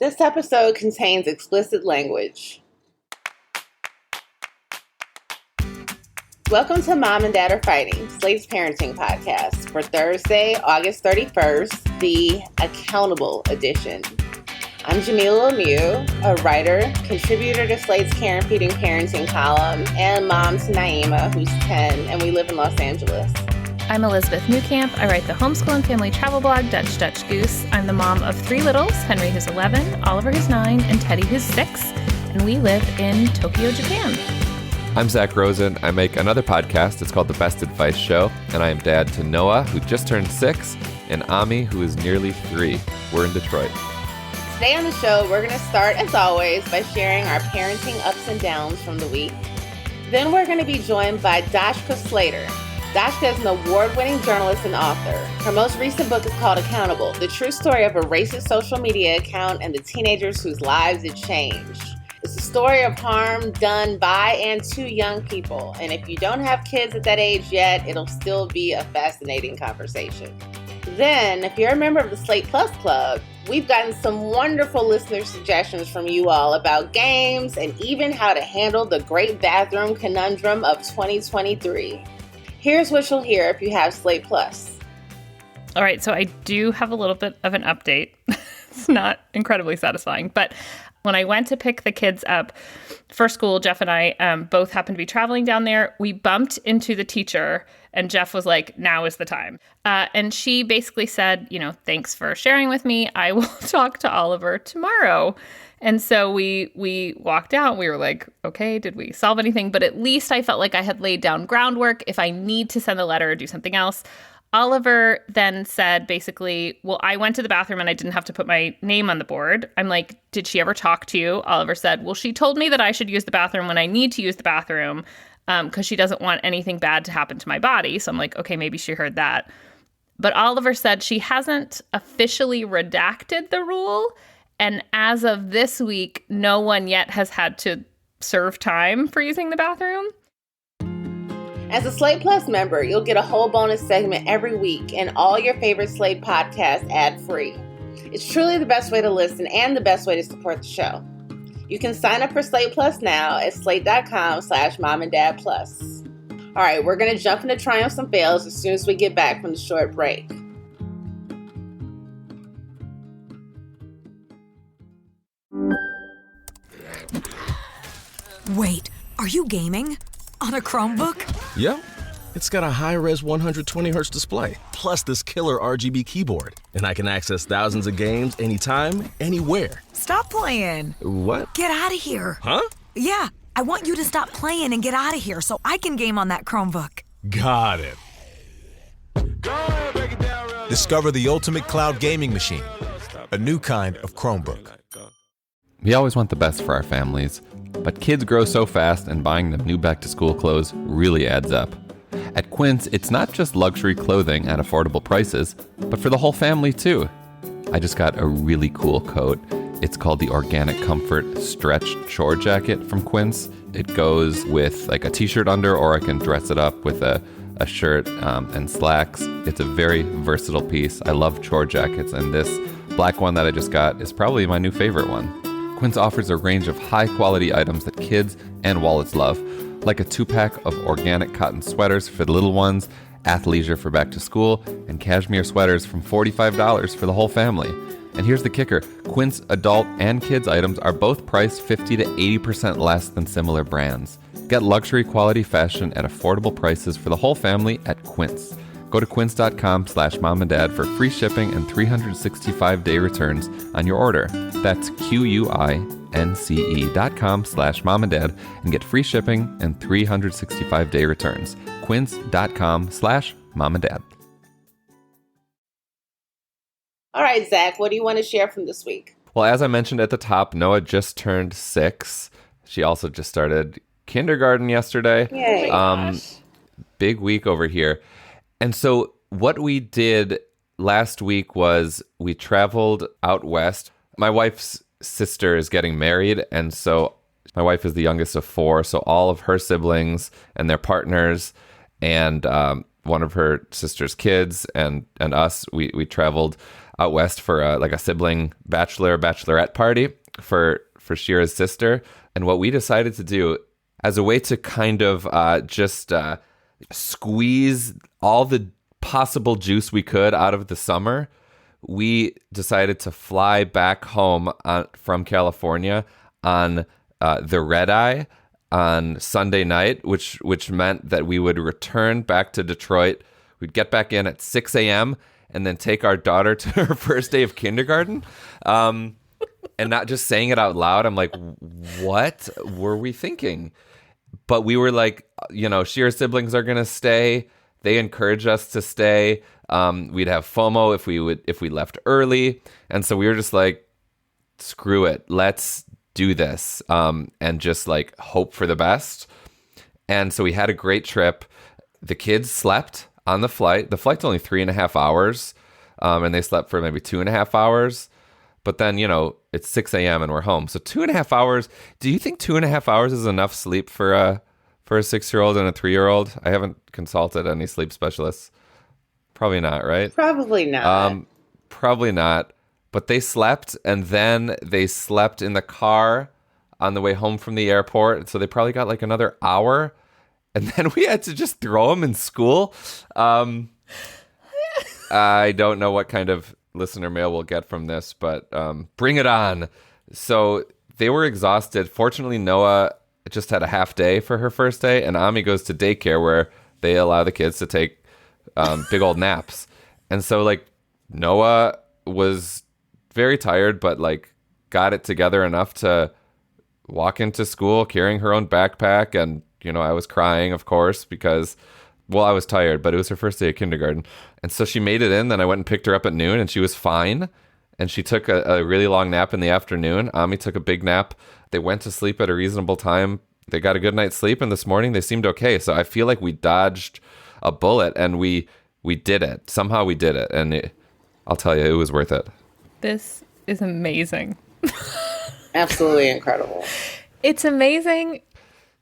This episode contains explicit language. Welcome to Mom and Dad Are Fighting, Slate's parenting podcast for Thursday, August 31st, the Accountable Edition. I'm Jamilah Lemieux, a writer, contributor to Slate's Care and Feeding Parenting column, and mom to Naima, who's 10, and we live in Los Angeles. I'm Elizabeth Newcamp. I write the homeschool and family travel blog, Dutch Goose. I'm the mom of 3 littles, Henry, who's 11, Oliver, who's 9, and Teddy, who's 6, and we live in Tokyo, Japan. I'm Zak Rosen. I make another podcast. It's called The Best Advice Show, and I am dad to Noah, who just turned 6, and Ami, who is nearly 3. We're in Detroit. Today on the show, we're going to start, as always, by sharing our parenting ups and downs from the week. Then we're going to be joined by Dashka Slater. Dashka is an award-winning journalist and author. Her most recent book is called Accountable, the true story of a racist social media account and the teenagers whose lives it changed. It's a story of harm done by and to young people. And if you don't have kids at that age yet, it'll still be a fascinating conversation. Then, if you're a member of the Slate Plus Club, we've gotten some wonderful listener suggestions from you all about games and even how to handle the great bathroom conundrum of 2023. Here's what you'll hear if you have Slate Plus. All right, so I do have a little bit of an update. It's not incredibly satisfying, but when I went to pick the kids up for school, Jeff and I both happened to be traveling down there. We bumped into the teacher, and Jeff was like, now is the time. And she basically said, thanks for sharing with me. I will talk to Oliver tomorrow. And so we walked out. We were like, okay, did we solve anything? But at least I felt like I had laid down groundwork if I need to send a letter or do something else. Oliver then said basically, well, I went to the bathroom and I didn't have to put my name on the board. I'm like, did she ever talk to you? Oliver said, well, she told me that I should use the bathroom when I need to use the bathroom because she doesn't want anything bad to happen to my body. So I'm like, okay, maybe she heard that. But Oliver said she hasn't officially redacted the rule. And as of this week, no one yet has had to serve time for using the bathroom. As a Slate Plus member, you'll get a whole bonus segment every week and all your favorite Slate podcasts ad-free. It's truly the best way to listen and the best way to support the show. You can sign up for Slate Plus now at slate.com/momanddadplus. All right, we're going to jump into triumphs and fails as soon as we get back from the short break. Wait, are you gaming? On a Chromebook? Yep. It's got a high-res 120Hz display, plus this killer RGB keyboard. And I can access thousands of games anytime, anywhere. Stop playing. What? Get out of here. Huh? Yeah, I want you to stop playing and get out of here so I can game on that Chromebook. Got it. Discover the ultimate cloud gaming machine, a new kind of Chromebook. We always want the best for our families, but kids grow so fast and buying them new back-to-school clothes really adds up. At Quince, it's not just luxury clothing at affordable prices, but for the whole family too. I just got a really cool coat. It's called the Organic Comfort Stretch Chore Jacket from Quince. It goes with like a t-shirt under, or I can dress it up with a shirt and slacks. It's a very versatile piece. I love chore jackets, and this black one that I just got is probably my new favorite one. Quince offers a range of high-quality items that kids and wallets love, like a 2-pack of organic cotton sweaters for the little ones, athleisure for back to school, and cashmere sweaters from $45 for the whole family. And here's the kicker. Quince adult and kids items are both priced 50 to 80% less than similar brands. Get luxury quality fashion at affordable prices for the whole family at Quince. Go to quince.com/momanddad for free shipping and 365-day returns on your order. That's QUINCE.com/momanddad and get free shipping and 365-day returns. Quince.com/momanddad. All right, Zach, what do you want to share from this week? Well, as I mentioned at the top, Noah just turned 6. She also just started kindergarten yesterday. Yay. Big week over here. And so what we did last week was we traveled out west. My wife's sister is getting married, and so my wife is the youngest of 4, so all of her siblings and their partners and one of her sister's kids and us, we traveled out west for like a sibling bachelorette party for Shira's sister. And what we decided to do as a way to kind of just squeeze all the possible juice we could out of the summer, we decided to fly back home from California on the red eye on Sunday night, which meant that we would return back to Detroit. We'd get back in at 6 a.m. and then take our daughter to her first day of kindergarten. And not just saying it out loud. I'm like, what were we thinking? But we were like, Shira's siblings are going to stay. They encouraged us to stay. We'd have FOMO if we left early. And so we were just like, screw it. Let's do this. And just like hope for the best. And so we had a great trip. The kids slept on the flight. The flight's only 3.5 hours. And they slept for maybe 2.5 hours. But then, it's 6 a.m. and we're home. So 2.5 hours. Do you think 2.5 hours is enough sleep for a 6-year-old and a 3-year-old? I haven't consulted any sleep specialists. Probably not, right? Probably not. Probably not. But they slept, and then they slept in the car on the way home from the airport. So they probably got like another hour. And then we had to just throw them in school. I don't know what kind of listener mail we'll get from this, but bring it on. So they were exhausted. Fortunately, Noah just had a half day for her first day, and Ami goes to daycare where they allow the kids to take big old naps. And so like Noah was very tired, but like got it together enough to walk into school carrying her own backpack. And, I was crying, of course, because, well, I was tired, but it was her first day of kindergarten. And so she made it in. Then I went and picked her up at noon, and she was fine. And she took a really long nap in the afternoon. Ami took a big nap. They went to sleep at a reasonable time. They got a good night's sleep, and this morning they seemed okay. So I feel like we dodged a bullet, and we did it. Somehow we did it. And I'll tell you, it was worth it. This is amazing. Absolutely incredible. It's amazing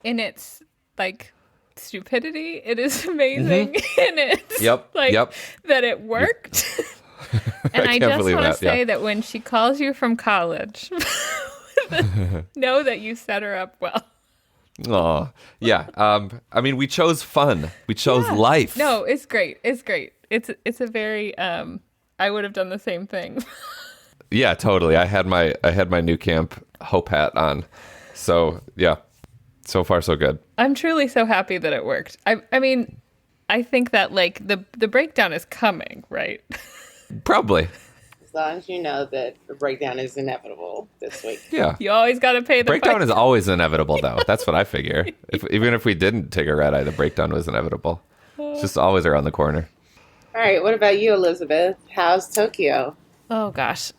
in its like stupidity. It is amazing in its that it worked. And I just want to say that when she calls you from college, know that you set her up well. Oh, yeah. I mean, we chose fun. We chose life. No, it's great. It's great. It's a very I would have done the same thing. Yeah, totally. I had my Newcamp hope hat on. So, yeah. So far, so good. I'm truly so happy that it worked. I mean, I think that like the breakdown is coming, right? Probably. As long as you know that the breakdown is inevitable this week. Yeah. You always got to pay the breakdown price. Is always inevitable, though. That's what I figure. Even if we didn't take a red eye, the breakdown was inevitable. It's just always around the corner. All right. What about you, Elizabeth? How's Tokyo? Oh, gosh.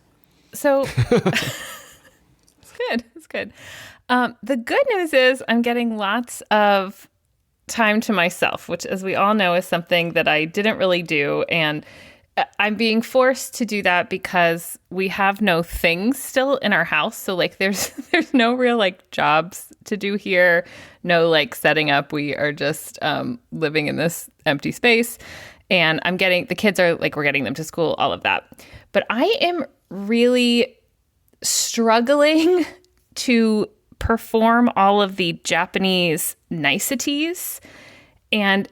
So it's good. It's good. The good news is I'm getting lots of time to myself, which, as we all know, is something that I didn't really do. And I'm being forced to do that because we have no things still in our house. So like there's no real like jobs to do here, no like setting up. We are just living in this empty space. And the kids are like, we're getting them to school, all of that. But I am really struggling to perform all of the Japanese niceties, and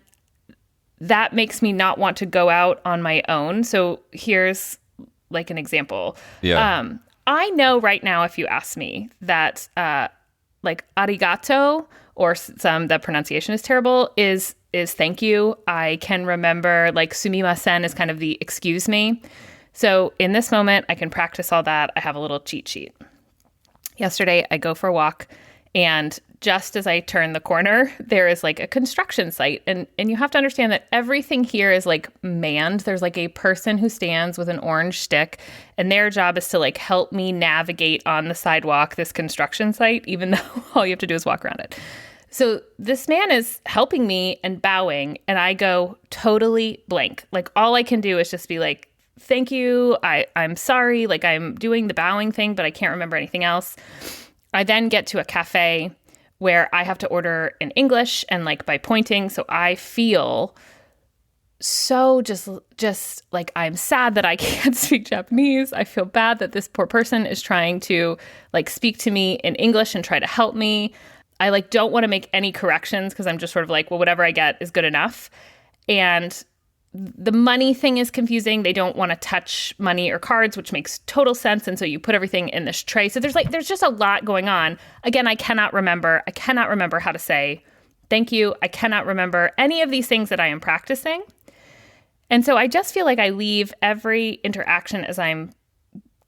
that makes me not want to go out on my own. So here's like an example. Yeah. I know right now, if you ask me, that like arigato, or the pronunciation is terrible, is thank you. I can remember like sumimasen is kind of the excuse me. So in this moment, I can practice all that. I have a little cheat sheet. Yesterday, I go for a walk, and just as I turn the corner, there is like a construction site. And you have to understand that everything here is like manned. There's like a person who stands with an orange stick, and their job is to like help me navigate on the sidewalk, this construction site, even though all you have to do is walk around it. So this man is helping me and bowing, and I go totally blank. Like all I can do is just be like, thank you. I'm sorry. Like I'm doing the bowing thing, but I can't remember anything else. I then get to a cafe where I have to order in English and like by pointing. So I feel so just like, I'm sad that I can't speak Japanese. I feel bad that this poor person is trying to like speak to me in English and try to help me. I like don't want to make any corrections because I'm just sort of like, well, whatever I get is good enough. And the money thing is confusing. They don't want to touch money or cards, which makes total sense. And so you put everything in this tray. So there's just a lot going on. Again, I cannot remember how to say thank you. I cannot remember any of these things that I am practicing. And so I just feel like I leave every interaction as I'm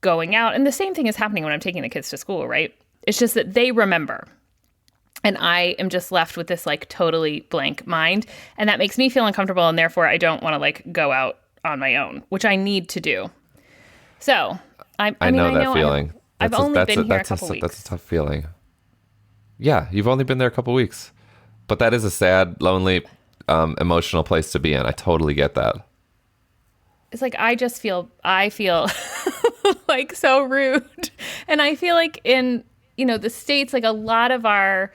going out. And the same thing is happening when I'm taking the kids to school, right? It's just that they remember. And I am just left with this like totally blank mind. And that makes me feel uncomfortable. And therefore, I don't want to like go out on my own, which I need to do. So I know that feeling. I've only been here a couple weeks. That's a tough feeling. Yeah, you've only been there a couple weeks. But that is a sad, lonely, emotional place to be in. I totally get that. It's like I feel like so rude. And I feel like in, the States, like a lot of our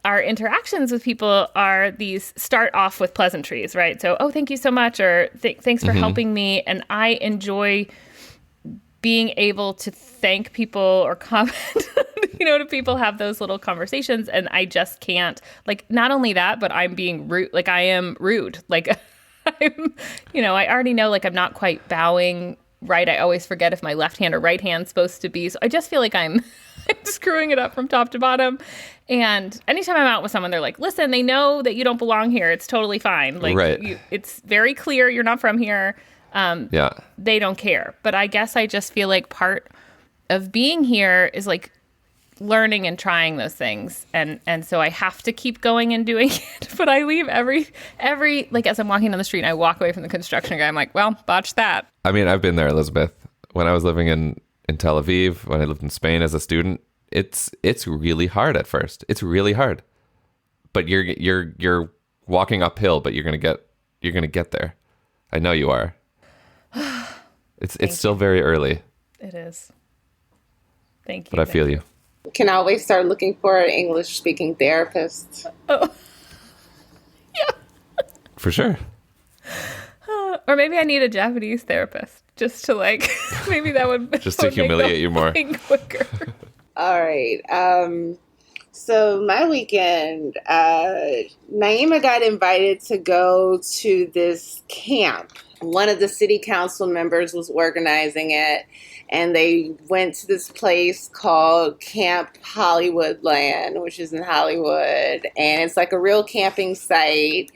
interactions with people are these start off with pleasantries, right? So, oh, thank you so much, or thanks for helping me. And I enjoy being able to thank people or comment, to people, have those little conversations. And I just can't, like, not only that, but I'm being rude. Like, I am rude. Like, I already know, like, I'm not quite bowing right. I always forget if my left hand or right hand's supposed to be. So I just feel like I'm screwing it up from top to bottom. And anytime I'm out with someone, they're like, listen, they know that you don't belong here. It's totally fine. Like, right. It's very clear you're not from here. Yeah. They don't care. But I guess I just feel like part of being here is like learning and trying those things. And so I have to keep going and doing it. But I leave every like as I'm walking down the street and I walk away from the construction guy, I'm like, well, botch that. I mean, I've been there, Elizabeth. When I was living in Tel Aviv, when I lived in Spain as a student, it's really hard at first. It's really hard. But you're walking uphill, but you're gonna get there. I know you are. It's still very early. It is. Thank you. But I feel you. Can always start looking for an English-speaking therapist. Oh, yeah. For sure. Or maybe I need a Japanese therapist just to like, maybe that would just to humiliate you more. Quicker. All right. So my weekend, Naima got invited to go to this camp. One of the city council members was organizing it, and they went to this place called Camp Hollywoodland, which is in Hollywood, and it's like a real camping site,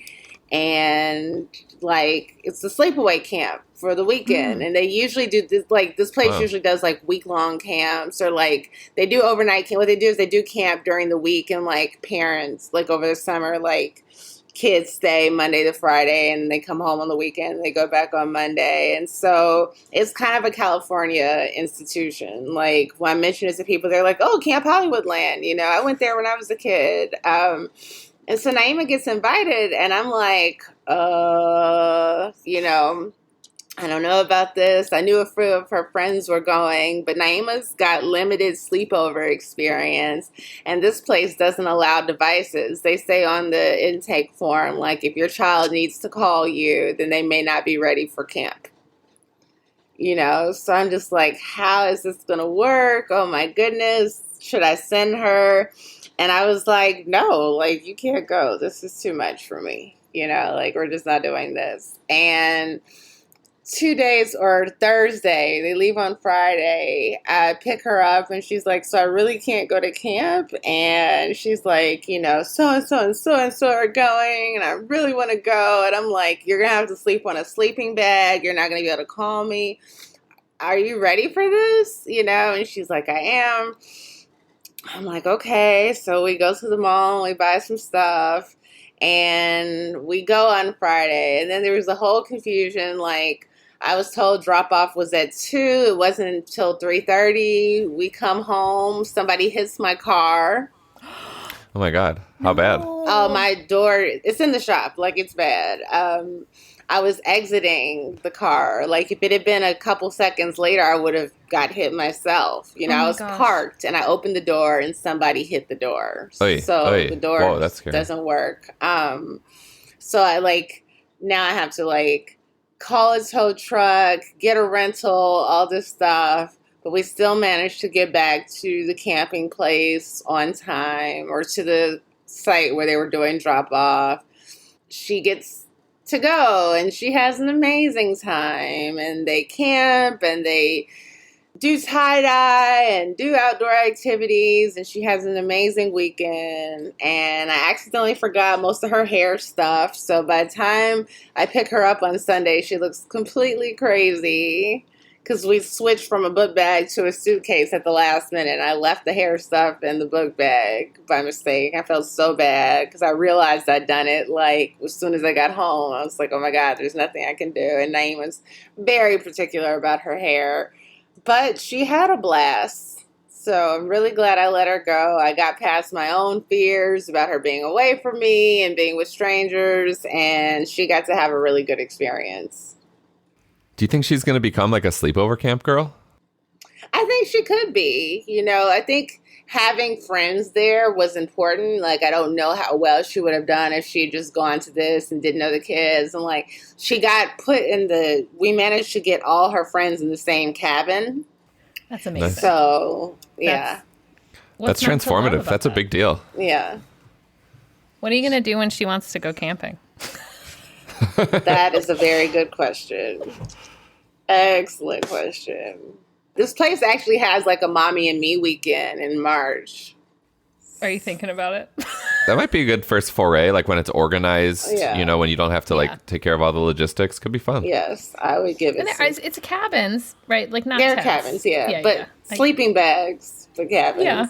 and like it's a sleepaway camp for the weekend. And they usually do this, like this place usually does like week-long camps, or like they do overnight camp. What they do is they do camp during the week, and like parents, like over the summer, like kids stay Monday to Friday and they come home on the weekend and they go back on Monday. And so it's kind of a California institution. Like when I mention it to people, they're like, oh, Camp Hollywoodland. I went there when I was a kid. And so Naima gets invited and I'm like, I don't know about this. I knew a few of her friends were going, but Naima's got limited sleepover experience, and this place doesn't allow devices. They say on the intake form, like, if your child needs to call you, then they may not be ready for camp. So I'm just like, how is this going to work? Oh, my goodness. Should I send her? And I was like, no, like, you can't go. This is too much for me. Like, we're just not doing this. And 2 days or Thursday, they leave on Friday. I pick her up and she's like, so I really can't go to camp. And she's like, so-and-so and so-and-so are going and I really want to go. And I'm like, you're going to have to sleep on a sleeping bag. You're not going to be able to call me. Are you ready for this? And she's like, I am. I'm like, okay. So we go to the mall and we buy some stuff and we go on Friday. And then there was a whole confusion, like, I was told drop-off was at 2. It wasn't until 3:30. We come home. Somebody hits my car. Oh, my God. How bad? Oh, my door. It's in the shop. Like, it's bad. I was exiting the car. Like, if it had been a couple seconds later, I would have got hit myself. I was parked, and I opened the door, and somebody hit the door. The door doesn't work. So I, like, now I have to like call a tow truck, get a rental, all this stuff. But we still managed to get back to the camping place on time, or to the site where they were doing drop off. She gets to go and she has an amazing time, and they camp and they do tie-dye and do outdoor activities, and she has an amazing weekend. And I accidentally forgot most of her hair stuff, so by the time I pick her up on Sunday, she looks completely crazy because we switched from a book bag to a suitcase at the last minute. I left the hair stuff in the book bag by mistake. I felt so bad because I realized I'd done it like as soon as I got home. I was like, oh my God, there's nothing I can do. And Naeem was very particular about her hair. But she had a blast, so I'm really glad I let her go. I got past my own fears about her being away from me and being with strangers, and she got to have a really good experience. Do you think she's going to become like a sleepover camp girl? I think she could be. I think having friends there was important. Like, I don't know how well she would have done if she had just gone to this and didn't know the kids. And like, she got put we managed to get all her friends in the same cabin. That's amazing. So, yeah. That's transformative. That's a big deal. Yeah. What are you going to do when she wants to go camping? That is a very good question. Excellent question. This place actually has like a mommy and me weekend in March. Are you thinking about it? That might be a good first foray, like when it's organized, when you don't have to like take care of all the logistics. Could be fun. Yes, I would give it. It's cabins, right? Like not they're tents. Cabins, but sleeping bags for cabins. Yeah.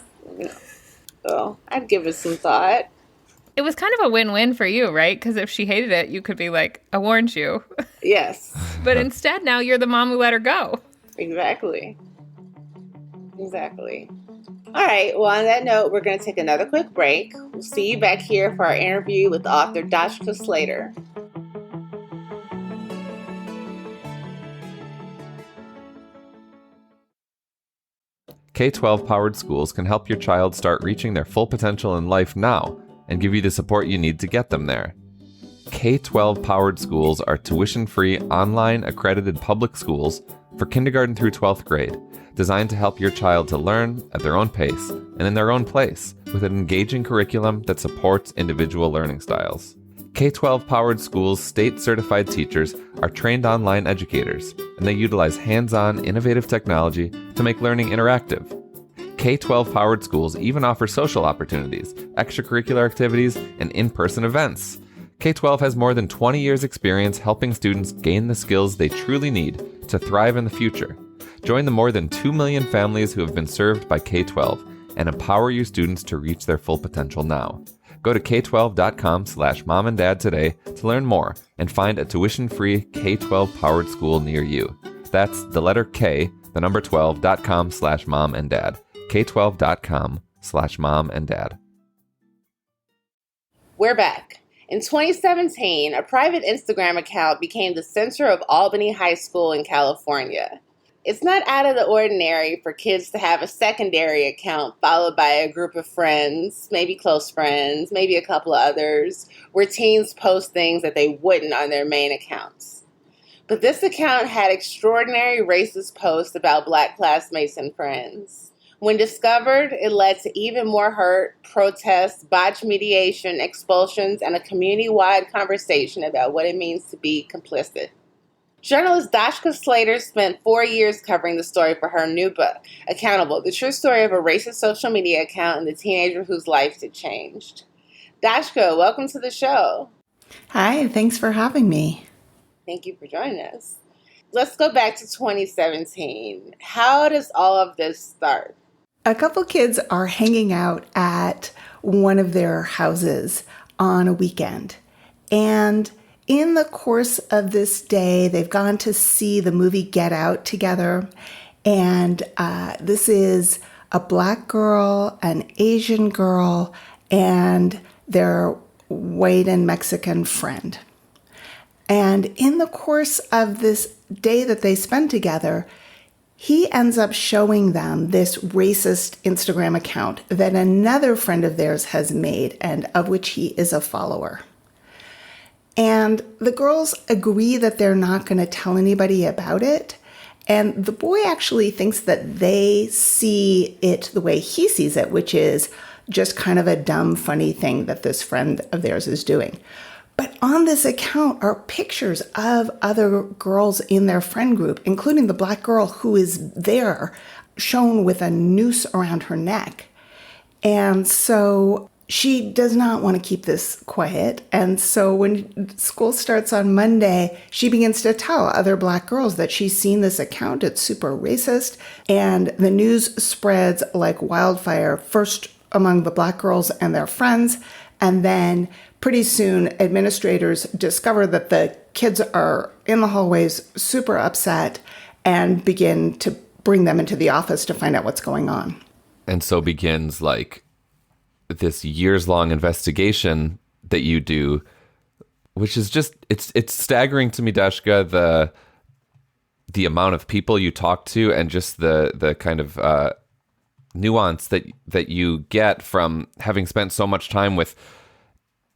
So I'd give it some thought. It was kind of a win-win for you, right? Because if she hated it, you could be like, I warned you. Yes. But instead, now you're the mom who let her go. Exactly. All right. Well, on that note, we're going to take another quick break. We'll see you back here for our interview with author Dashka Slater. K-12 powered schools can help your child start reaching their full potential in life now and give you the support you need to get them there. K-12 powered schools are tuition-free, online accredited public schools for kindergarten through 12th grade, designed to help your child to learn at their own pace and in their own place with an engaging curriculum that supports individual learning styles. K-12 powered schools' state-certified teachers are trained online educators, and they utilize hands-on, innovative technology to make learning interactive. K-12 powered schools even offer social opportunities, extracurricular activities, and in-person events. K-12 has more than 20 years' experience helping students gain the skills they truly need to thrive in the future. Join the more than 2 million families who have been served by K-12 and empower your students to reach their full potential now. Go to k12.com/momanddad today to learn more and find a tuition-free K-12 powered school near you. That's the letter K, the number 12.com/momanddad. k12.com/momanddad. We're back. In 2017, a private Instagram account became the center of Albany High School in California. It's not out of the ordinary for kids to have a secondary account followed by a group of friends, maybe close friends, maybe a couple of others, where teens post things that they wouldn't on their main accounts. But this account had extraordinary racist posts about Black classmates and friends. When discovered, it led to even more hurt, protests, botched mediation, expulsions, and a community-wide conversation about what it means to be complicit. Journalist Dashka Slater spent 4 years covering the story for her new book, Accountable, the true story of a racist social media account and the teenager whose life it changed. Dashka, welcome to the show. Hi, thanks for having me. Thank you for joining us. Let's go back to 2017. How does all of this start? A couple kids are hanging out at one of their houses on a weekend. And in the course of this day, they've gone to see the movie Get Out together. And this is a Black girl, an Asian girl, and their white and Mexican friend. And in the course of this day that they spend together, he ends up showing them this racist Instagram account that another friend of theirs has made and of which he is a follower. And the girls agree that they're not going to tell anybody about it. And the boy actually thinks that they see it the way he sees it, which is just kind of a dumb, funny thing that this friend of theirs is doing. But on this account are pictures of other girls in their friend group, including the black girl who is there, shown with a noose around her neck. And so she does not want to keep this quiet. And so when school starts on Monday, she begins to tell other black girls that she's seen this account. It's super racist. And the news spreads like wildfire, first among the black girls and their friends. And then pretty soon, administrators discover that the kids are in the hallways super upset and begin to bring them into the office to find out what's going on. And so begins like this years-long investigation that you do, which is just it's staggering to me, Dashka, the amount of people you talk to and just the kind of nuance that you get from having spent so much time with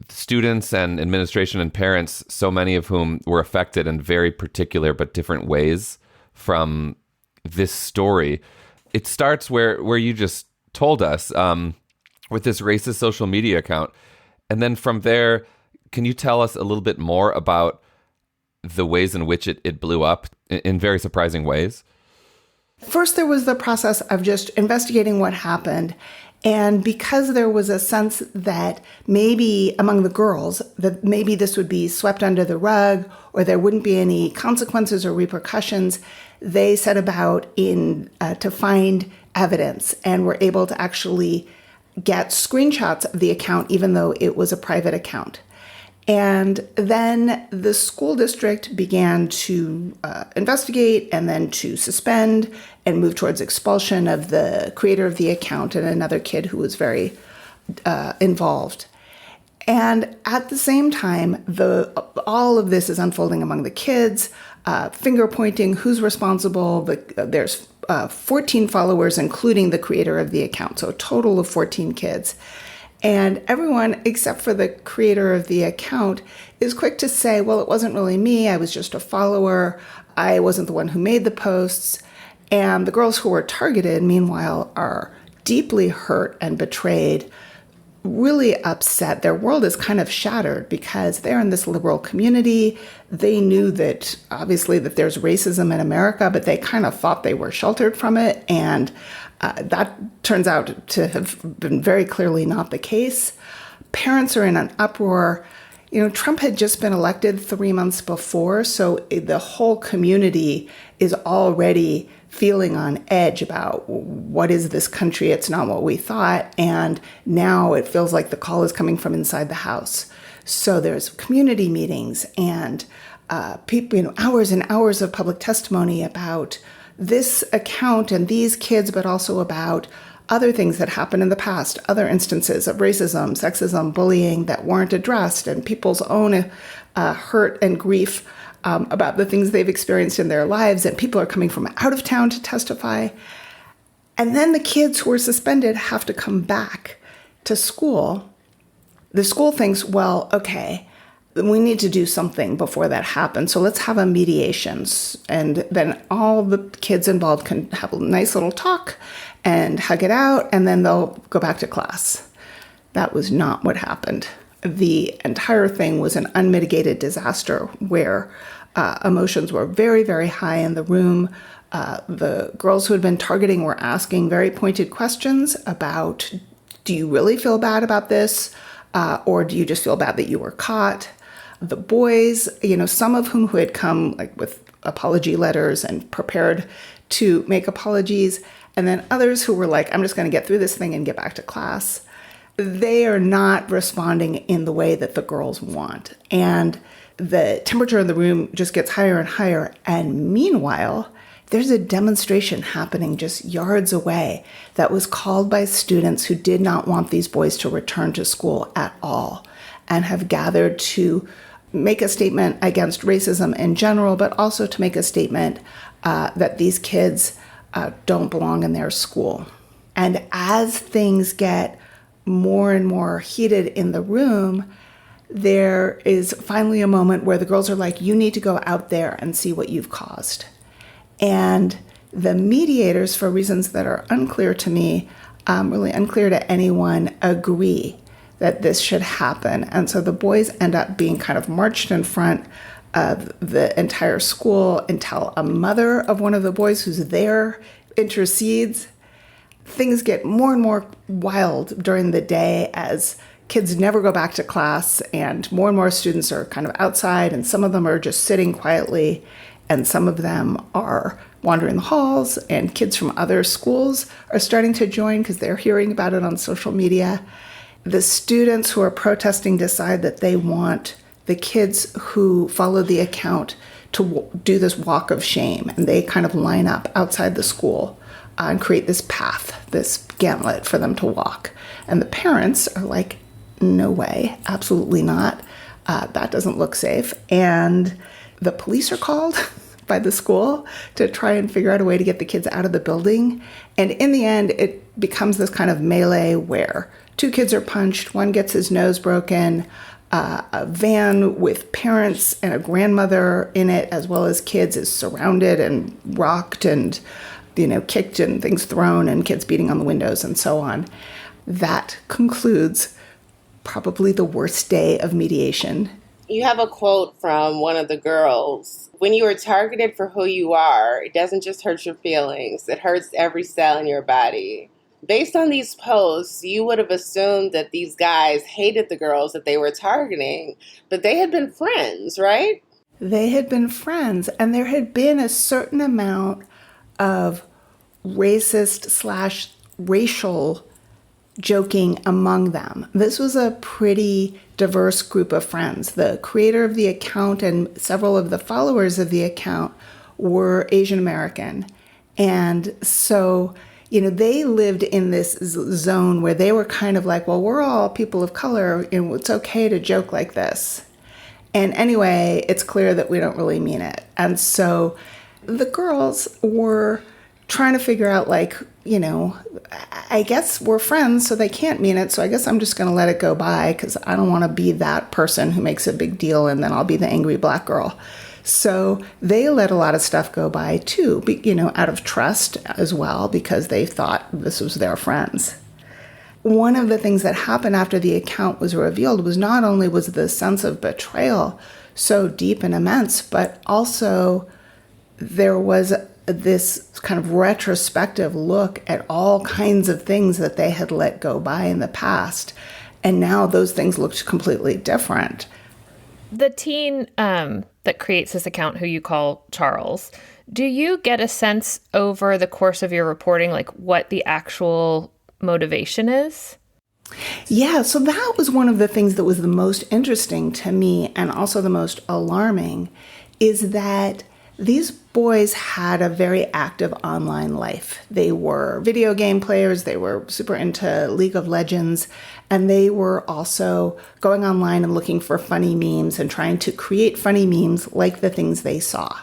students and administration and parents, so many of whom were affected in very particular but different ways from this story. It starts where you just told us, with this racist social media account. And then from there, can you tell us a little bit more about the ways in which it blew up in very surprising ways? First, there was the process of just investigating what happened. And because there was a sense that maybe among the girls, that maybe this would be swept under the rug or there wouldn't be any consequences or repercussions, they set about to find evidence and were able to actually get screenshots of the account, even though it was a private account. And then the school district began to investigate and then to suspend and move towards expulsion of the creator of the account and another kid who was very involved. And at the same time, all of this is unfolding among the kids, finger pointing, who's responsible. There's 14 followers, including the creator of the account, so a total of 14 kids. And everyone, except for the creator of the account, is quick to say, well, it wasn't really me. I was just a follower. I wasn't the one who made the posts. And the girls who were targeted, meanwhile, are deeply hurt and betrayed, really upset. Their world is kind of shattered because they're in this liberal community. They knew that, obviously, that there's racism in America, but they kind of thought they were sheltered from it. And that turns out to have been very clearly not the case. Parents are in an uproar. You know, Trump had just been elected 3 months before, so the whole community is already feeling on edge about what is this country? It's not what we thought. And now it feels like the call is coming from inside the house. So there's community meetings and people, hours and hours of public testimony about this account and these kids, but also about other things that happened in the past, other instances of racism, sexism, bullying that weren't addressed, and people's own hurt and grief about the things they've experienced in their lives. And people are coming from out of town to testify. And then the kids who are suspended have to come back to school. The school thinks, well, okay, we need to do something before that happens. So let's have a mediation. And then all the kids involved can have a nice little talk and hug it out, and then they'll go back to class. That was not what happened. The entire thing was an unmitigated disaster where emotions were very, very high in the room. The girls who had been targeting were asking very pointed questions about, do you really feel bad about this? Or do you just feel bad that you were caught? The boys, some of whom who had come like with apology letters and prepared to make apologies, and then others who were like, I'm just going to get through this thing and get back to class. They are not responding in the way that the girls want. And the temperature in the room just gets higher and higher. And meanwhile, there's a demonstration happening just yards away that was called by students who did not want these boys to return to school at all and have gathered to make a statement against racism in general, but also to make a statement that these kids don't belong in their school. And as things get more and more heated in the room, there is finally a moment where the girls are like, you need to go out there and see what you've caused. And the mediators, for reasons that are unclear to me, really unclear to anyone, agree that this should happen. And so the boys end up being kind of marched in front of the entire school until a mother of one of the boys who's there intercedes. Things get more and more wild during the day as kids never go back to class, and more students are kind of outside, and some of them are just sitting quietly, and some of them are wandering the halls, and kids from other schools are starting to join because they're hearing about it on social media. The students who are protesting decide that they want the kids who follow the account to do this walk of shame, and they kind of line up outside the school and create this path, this gauntlet for them to walk. And the parents are like, no way, absolutely not. That doesn't look safe. And the police are called by the school to try and figure out a way to get the kids out of the building. And in the end, it becomes this kind of melee where two kids are punched, one gets his nose broken, a van with parents and a grandmother in it, as well as kids, is surrounded and rocked and, kicked and things thrown and kids beating on the windows and so on. That concludes probably the worst day of mediation. You have a quote from one of the girls. When you are targeted for who you are, it doesn't just hurt your feelings, it hurts every cell in your body. Based on these posts, you would have assumed that these guys hated the girls that they were targeting, but they had been friends, right? They had been friends, and there had been a certain amount of racist/racial joking among them. This was a pretty diverse group of friends. The creator of the account and several of the followers of the account were Asian American. And so, they lived in this zone where they were kind of like, well, we're all people of color, it's okay to joke like this. And anyway, it's clear that we don't really mean it. And so the girls were trying to figure out, I guess we're friends, so they can't mean it. So I guess I'm just going to let it go by because I don't want to be that person who makes a big deal and then I'll be the angry black girl. So they let a lot of stuff go by too, out of trust as well, because they thought this was their friends. One of the things that happened after the account was revealed was not only was the sense of betrayal so deep and immense, but also there was this kind of retrospective look at all kinds of things that they had let go by in the past. And now those things looked completely different. The teen that creates this account, who you call Charles, do you get a sense over the course of your reporting, what the actual motivation is? Yeah, so that was one of the things that was the most interesting to me and also the most alarming, is that these boys had a very active online life. They were video game players, they were super into League of Legends, and they were also going online and looking for funny memes and trying to create funny memes like the things they saw.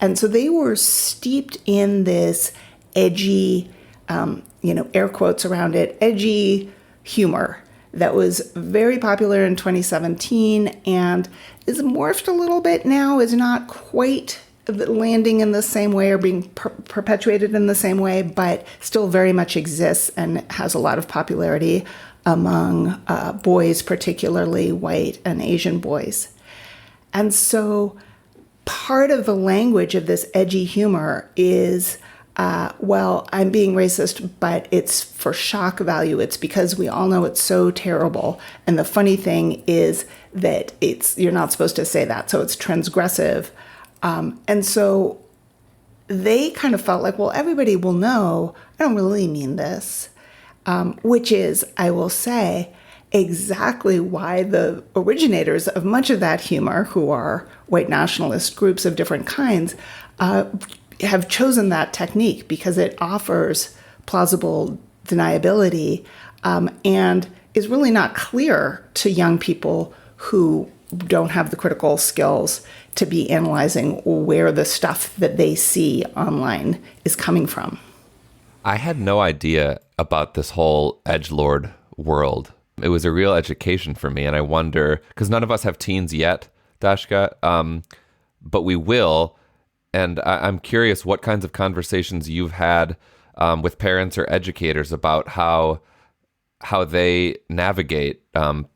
And so they were steeped in this edgy, air quotes around it, edgy humor that was very popular in 2017 and is morphed a little bit now, is not quite landing in the same way or being perpetuated in the same way, but still very much exists and has a lot of popularity among boys, particularly white and Asian boys. And so part of the language of this edgy humor is, I'm being racist, but it's for shock value. It's because we all know it's so terrible. And the funny thing is that you're not supposed to say that. So it's transgressive. And so they kind of felt like, well, everybody will know I don't really mean this, which is, I will say, exactly why the originators of much of that humor, who are white nationalist groups of different kinds, have chosen that technique because it offers plausible deniability and is really not clear to young people who don't have the critical skills to be analyzing where the stuff that they see online is coming from. I had no idea about this whole edgelord world It was a real education for me. And I wonder, because none of us have teens yet, Dashka, but we will. And I'm curious what kinds of conversations you've had with parents or educators about how they navigate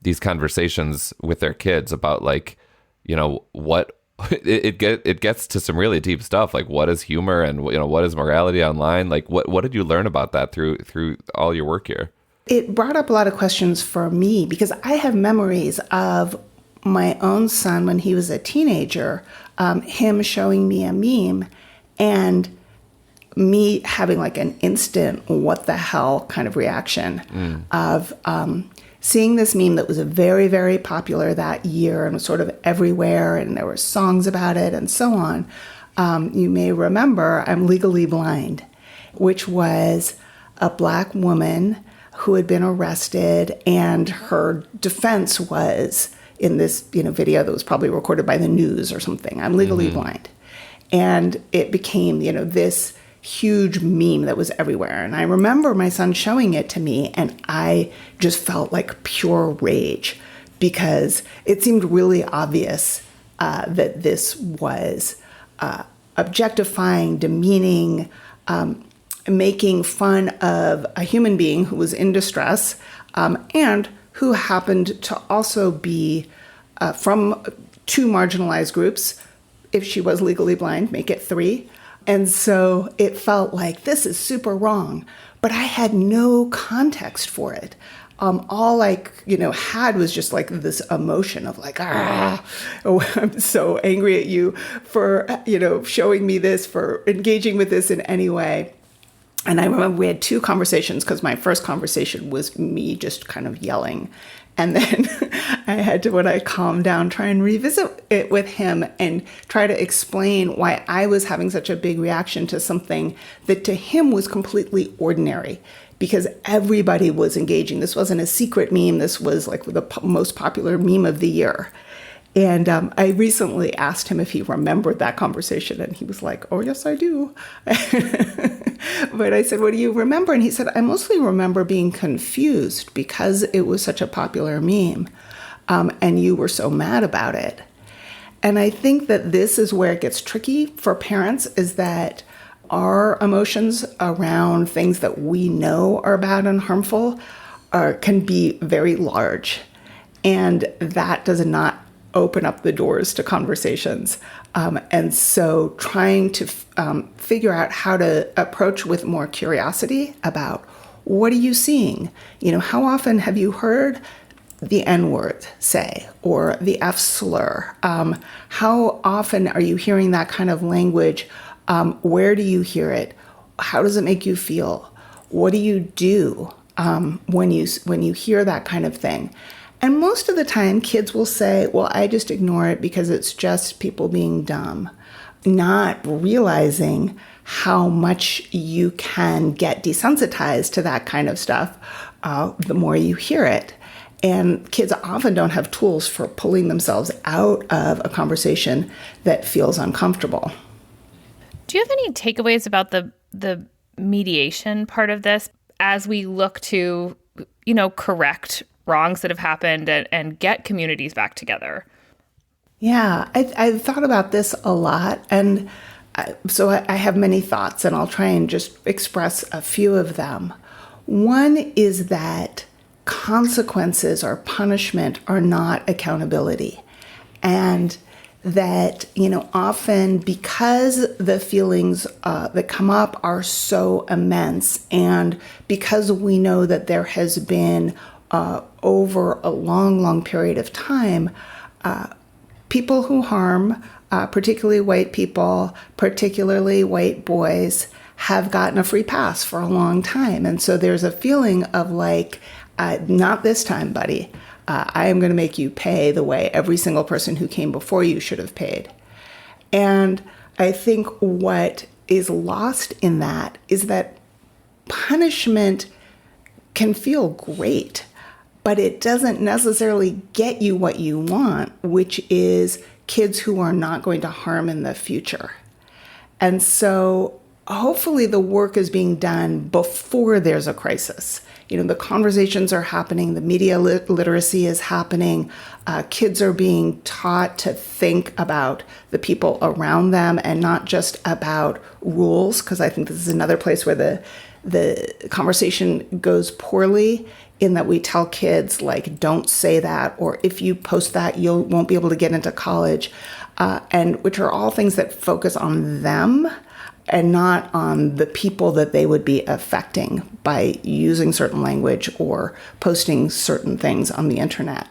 these conversations with their kids about, like, you know, what it gets to some really deep stuff, like what is humor and, you know, what is morality online? Like what did you learn about that through all your work here? It brought up a lot of questions for me because I have memories of my own son when he was a teenager, him showing me a meme and me having like an instant what the hell kind of reaction of seeing this meme that was very, very popular that year and was sort of everywhere, and there were songs about it and so on. You may remember I'm Legally Blind, which was a Black woman who had been arrested, and her defense was in this, video that was probably recorded by the news or something. I'm legally blind. And it became, this huge meme that was everywhere. And I remember my son showing it to me, and I just felt like pure rage because it seemed really obvious that this was objectifying, demeaning, making fun of a human being who was in distress and who happened to also be from two marginalized groups. If she was legally blind, make it three. And so it felt like this is super wrong, but I had no context for it. All I, had was just like this emotion of like, I'm so angry at you for, showing me this, for engaging with this in any way. And I remember we had two conversations because my first conversation was me just kind of yelling. And then I had to, when I calmed down, try and revisit it with him and try to explain why I was having such a big reaction to something that to him was completely ordinary because everybody was engaging. This wasn't a secret meme. This was like the most popular meme of the year. And I recently asked him if he remembered that conversation, and he was like, "Oh, yes, I do." But I said, "What do you remember?" And he said, "I mostly remember being confused because it was such a popular meme, and you were so mad about it." And I think that this is where it gets tricky for parents, is that our emotions around things that we know are bad and harmful can be very large. And that does not open up the doors to conversations. And so trying to figure out how to approach with more curiosity about what are you seeing? How often have you heard the N-word say, or the F slur? How often are you hearing that kind of language? Where do you hear it? How does it make you feel? What do you do when you hear that kind of thing? And most of the time, kids will say, well, I just ignore it because it's just people being dumb, not realizing how much you can get desensitized to that kind of stuff the more you hear it. And kids often don't have tools for pulling themselves out of a conversation that feels uncomfortable. Do you have any takeaways about the mediation part of this as we look to, correct wrongs that have happened and get communities back together? Yeah, I've thought about this a lot. And so I have many thoughts, and I'll try and just express a few of them. One is that consequences or punishment are not accountability. And that, often because the feelings that come up are so immense, and because we know that there has been over a long, long period of time, people who harm, particularly white people, particularly white boys, have gotten a free pass for a long time. And so there's a feeling of like, not this time, buddy. I am going to make you pay the way every single person who came before you should have paid. And I think what is lost in that is that punishment can feel great, but it doesn't necessarily get you what you want, which is kids who are not going to harm in the future. And so hopefully the work is being done before there's a crisis. The conversations are happening, the media literacy is happening, kids are being taught to think about the people around them and not just about rules, because I think this is another place where the conversation goes poorly, in that we tell kids, like, don't say that, or if you post that, you won't be able to get into college, and which are all things that focus on them and not on the people that they would be affecting by using certain language or posting certain things on the internet.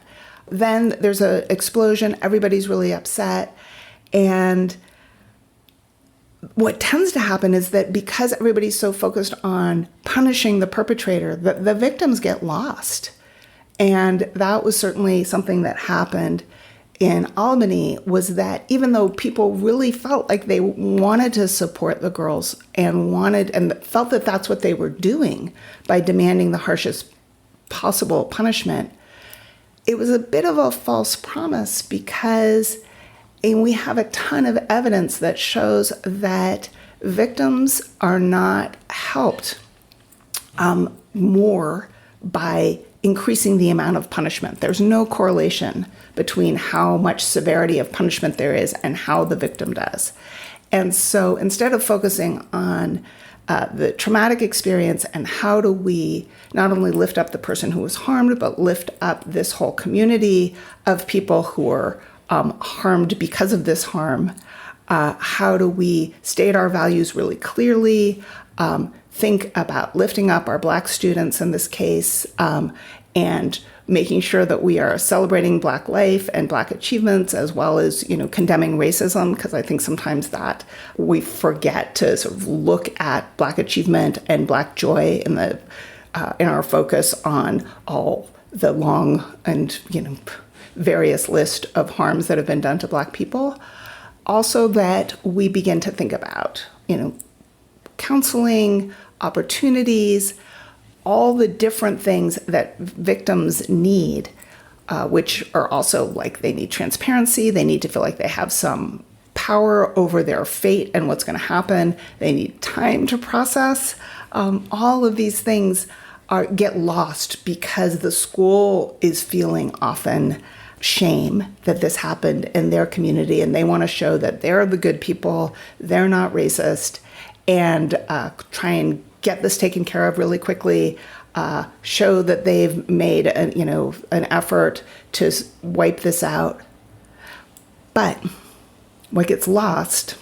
Then there's an explosion, everybody's really upset, and what tends to happen is that because everybody's so focused on punishing the perpetrator, the victims get lost. And that was certainly something that happened in Albany, was that even though people really felt like they wanted to support the girls and felt that that's what they were doing by demanding the harshest possible punishment, it was a bit of a false promise, because we have a ton of evidence that shows that victims are not helped more by increasing the amount of punishment. There's no correlation between how much severity of punishment there is and how the victim does. And so instead of focusing on the traumatic experience and how do we not only lift up the person who was harmed, but lift up this whole community of people who are harmed because of this harm, how do we state our values really clearly, think about lifting up our Black students in this case, and making sure that we are celebrating Black life and Black achievements, as well as, condemning racism, because I think sometimes that we forget to sort of look at Black achievement and Black joy in our focus on all the long and, various list of harms that have been done to Black people. Also that we begin to think about, counseling, opportunities, all the different things that victims need, which are also like they need transparency, they need to feel like they have some power over their fate and what's going to happen, they need time to process. All of these things get lost because the school is feeling often shame that this happened in their community, and they want to show that they're the good people, they're not racist, and try and get this taken care of really quickly, show that they've made an effort to wipe this out. But what gets lost,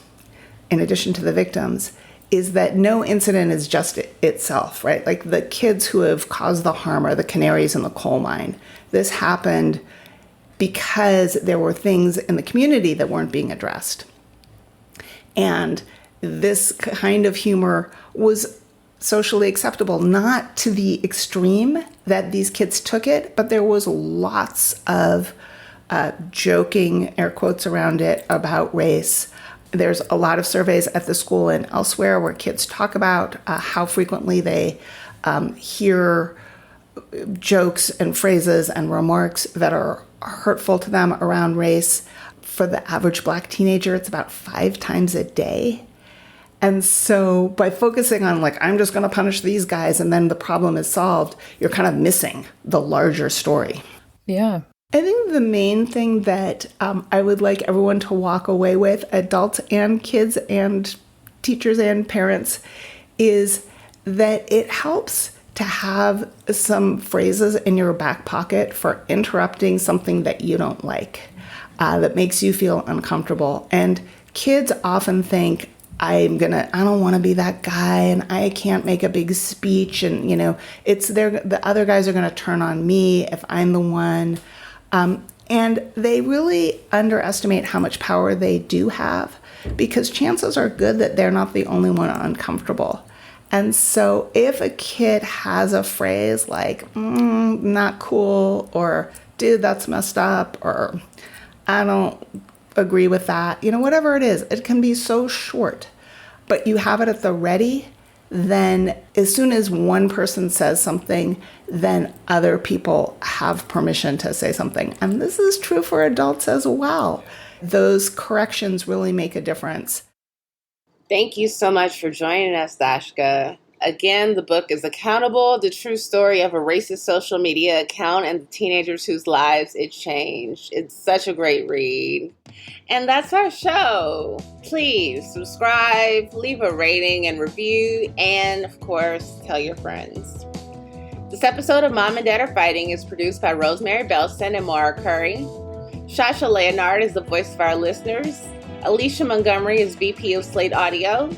in addition to the victims, is that no incident is just itself, right? Like the kids who have caused the harm are the canaries in the coal mine. This happened because there were things in the community that weren't being addressed. And this kind of humor was socially acceptable, not to the extreme that these kids took it, but there was lots of joking, air quotes around it, about race. There's a lot of surveys at the school and elsewhere where kids talk about how frequently they hear jokes and phrases and remarks that are hurtful to them around race. For the average Black teenager, it's about 5 times a day. And so by focusing on I'm just going to punish these guys and then the problem is solved, you're kind of missing the larger story. Yeah. I think the main thing that I would like everyone to walk away with, adults and kids and teachers and parents, is that it helps to have some phrases in your back pocket for interrupting something that you don't like, that makes you feel uncomfortable. And kids often think, I don't want to be that guy, and I can't make a big speech, and the other guys are going to turn on me if I'm the one. And they really underestimate how much power they do have, because chances are good that they're not the only one uncomfortable. And so if a kid has a phrase like, not cool, or dude, that's messed up, or I don't agree with that, whatever it is, it can be so short, but you have it at the ready, then as soon as one person says something, then other people have permission to say something. And this is true for adults as well. Those corrections really make a difference. Thank you so much for joining us, Dashka. Again, the book is Accountable, the true story of a racist social media account and the teenagers whose lives it changed. It's such a great read. And that's our show. Please subscribe, leave a rating and review, and of course, tell your friends. This episode of Mom and Dad Are Fighting is produced by Rosemary, Belson, and Maura, Currie. Shasha Leonard is the voice of our listeners. Alicia Montgomery is VP of Slate Audio.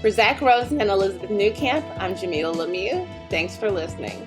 For Zak Rosen and Elizabeth Newcamp, I'm Jamilah Lemieux. Thanks for listening.